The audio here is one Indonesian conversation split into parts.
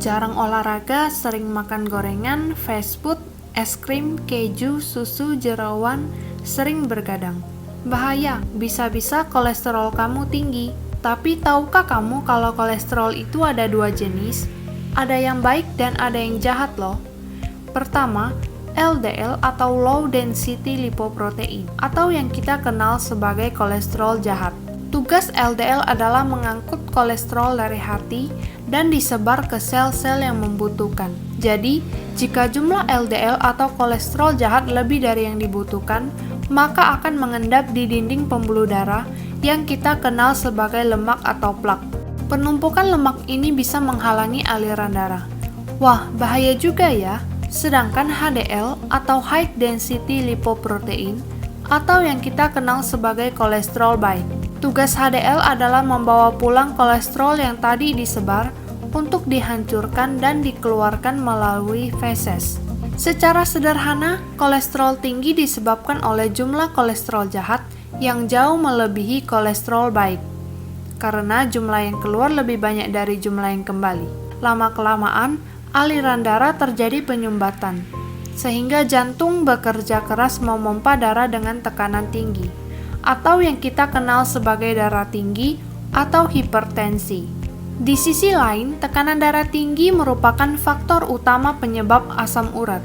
Jarang olahraga, sering makan gorengan, fast food, es krim, keju, susu, jeroan, sering bergadang. Bahaya, bisa-bisa kolesterol kamu tinggi. Tapi tahukah kamu kalau kolesterol itu ada dua jenis? Ada yang baik dan ada yang jahat loh. Pertama, LDL atau Low Density Lipoprotein, atau yang kita kenal sebagai kolesterol jahat. Tugas LDL adalah mengangkut kolesterol dari hati dan disebar ke sel-sel yang membutuhkan. Jadi, jika jumlah LDL atau kolesterol jahat lebih dari yang dibutuhkan, maka akan mengendap di dinding pembuluh darah yang kita kenal sebagai lemak atau plak. Penumpukan lemak ini bisa menghalangi aliran darah. Wah, bahaya juga ya. Sedangkan HDL atau High Density Lipoprotein atau yang kita kenal sebagai kolesterol baik. Tugas HDL adalah membawa pulang kolesterol yang tadi disebar untuk dihancurkan dan dikeluarkan melalui feses. Secara sederhana, kolesterol tinggi disebabkan oleh jumlah kolesterol jahat yang jauh melebihi kolesterol baik. Karena jumlah yang keluar lebih banyak dari jumlah yang kembali. Lama-kelamaan, aliran darah terjadi penyumbatan, sehingga jantung bekerja keras memompa darah dengan tekanan tinggi, atau yang kita kenal sebagai darah tinggi atau hipertensi. Di sisi lain, tekanan darah tinggi merupakan faktor utama penyebab asam urat.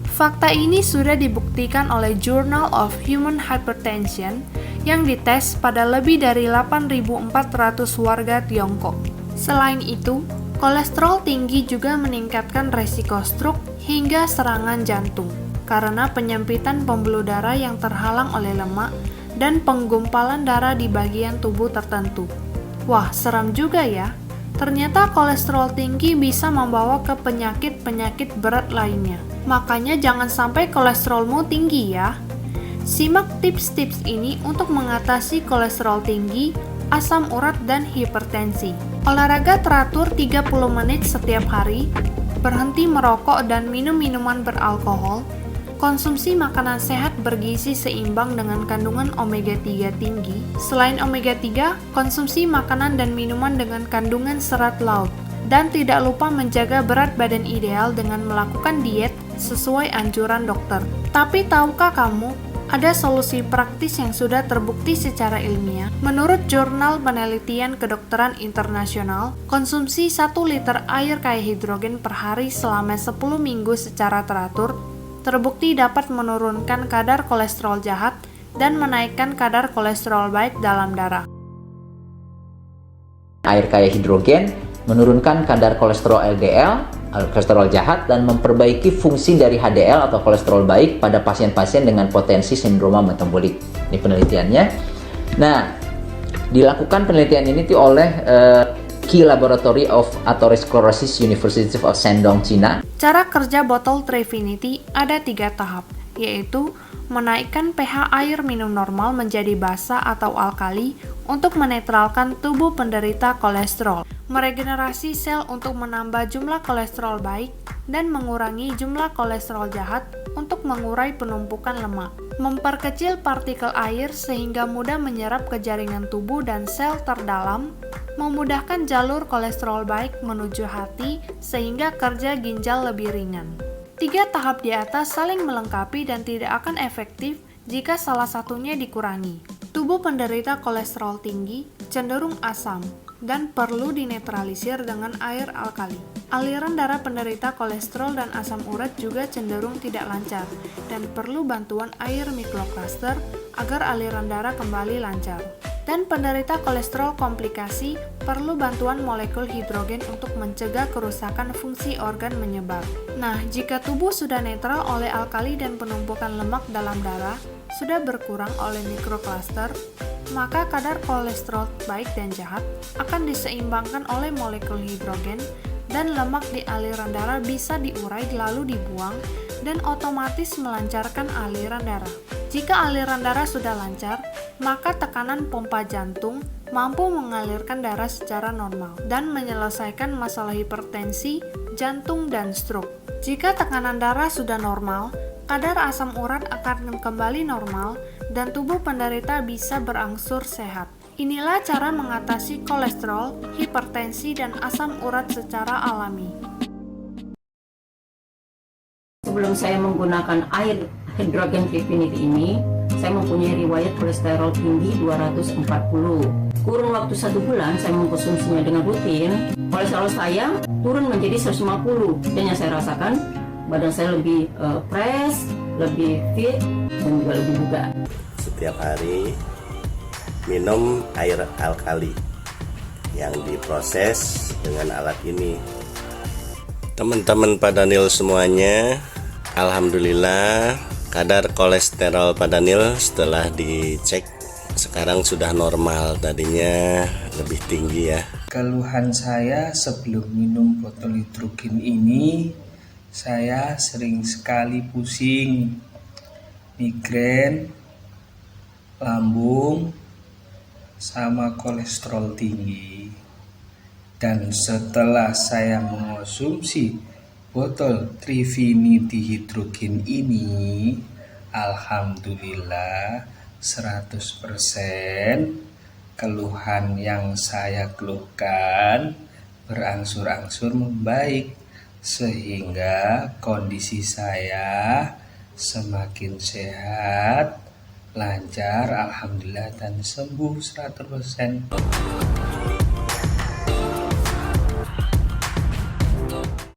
Fakta ini sudah dibuktikan oleh Journal of Human Hypertension yang dites pada lebih dari 8.400 warga Tiongkok. Selain itu, kolesterol tinggi juga meningkatkan resiko stroke hingga serangan jantung karena penyempitan pembuluh darah yang terhalang oleh lemak dan penggumpalan darah di bagian tubuh tertentu. Wah, seram juga ya. Ternyata kolesterol tinggi bisa membawa ke penyakit-penyakit berat lainnya. Makanya jangan sampai kolesterolmu tinggi ya. Simak tips-tips ini untuk mengatasi kolesterol tinggi, asam urat, dan hipertensi. Olahraga teratur 30 menit setiap hari, berhenti merokok dan minum minuman beralkohol, konsumsi makanan sehat bergizi seimbang dengan kandungan omega 3 tinggi. Selain omega 3, konsumsi makanan dan minuman dengan kandungan serat laut. Dan tidak lupa menjaga berat badan ideal dengan melakukan diet sesuai anjuran dokter. Tapi tahukah kamu, ada solusi praktis yang sudah terbukti secara ilmiah. Menurut Jurnal Penelitian Kedokteran Internasional, konsumsi 1 liter air kaya hidrogen per hari selama 10 minggu secara teratur terbukti dapat menurunkan kadar kolesterol jahat dan menaikkan kadar kolesterol baik dalam darah. Air kaya hidrogen menurunkan kadar kolesterol LDL, kolesterol jahat, dan memperbaiki fungsi dari HDL atau kolesterol baik pada pasien-pasien dengan potensi sindroma metabolik. Ini penelitiannya. Nah, dilakukan penelitian ini oleh Key Laboratory of Atherosclerosis University of Shandong, China. Cara kerja botol Trefinity ada 3 tahap, yaitu menaikkan pH air minum normal menjadi basa atau alkali untuk menetralkan tubuh penderita kolesterol, meregenerasi sel untuk menambah jumlah kolesterol baik, dan mengurangi jumlah kolesterol jahat untuk mengurai penumpukan lemak, memperkecil partikel air sehingga mudah menyerap ke jaringan tubuh dan sel terdalam, memudahkan jalur kolesterol baik menuju hati sehingga kerja ginjal lebih ringan. 3 tahap di atas saling melengkapi dan tidak akan efektif jika salah satunya dikurangi. Tubuh penderita kolesterol tinggi cenderung asam dan perlu dinetralisir dengan air alkali. Aliran darah penderita kolesterol dan asam urat juga cenderung tidak lancar dan perlu bantuan air mikrokluster agar aliran darah kembali lancar. Dan penderita kolesterol komplikasi perlu bantuan molekul hidrogen untuk mencegah kerusakan fungsi organ menyebar. Nah, jika tubuh sudah netral oleh alkali dan penumpukan lemak dalam darah sudah berkurang oleh mikrokluster, maka kadar kolesterol baik dan jahat akan diseimbangkan oleh molekul hidrogen dan lemak di aliran darah bisa diurai lalu dibuang dan otomatis melancarkan aliran darah. Jika aliran darah sudah lancar, maka tekanan pompa jantung mampu mengalirkan darah secara normal dan menyelesaikan masalah hipertensi, jantung, dan stroke. Jika tekanan darah sudah normal, kadar asam urat akan kembali normal dan tubuh penderita bisa berangsur sehat. Inilah cara mengatasi kolesterol, hipertensi, dan asam urat secara alami. sebelum saya menggunakan air hidrogen Trifinity ini, saya mempunyai riwayat kolesterol tinggi 240. Kurun waktu 1 bulan saya mengkonsumsinya dengan rutin, kolesterol saya turun menjadi 150. Dan yang saya rasakan, badan saya lebih fresh, lebih fit, dan juga lebih bugar. Setiap hari minum air alkali yang diproses dengan alat ini. Teman-teman Pak Daniel semuanya, alhamdulillah kadar kolesterol Pak Daniel setelah dicek sekarang sudah normal, tadinya lebih tinggi ya. Keluhan saya sebelum minum botol hidrogen ini, saya sering sekali pusing, migrain, lambung, sama kolesterol tinggi. Dan setelah saya mengonsumsi botol Trifinity hidrogen ini, alhamdulillah 100% keluhan yang saya keluhkan berangsur-angsur membaik, sehingga kondisi saya semakin sehat, lancar, alhamdulillah, dan sembuh 100%.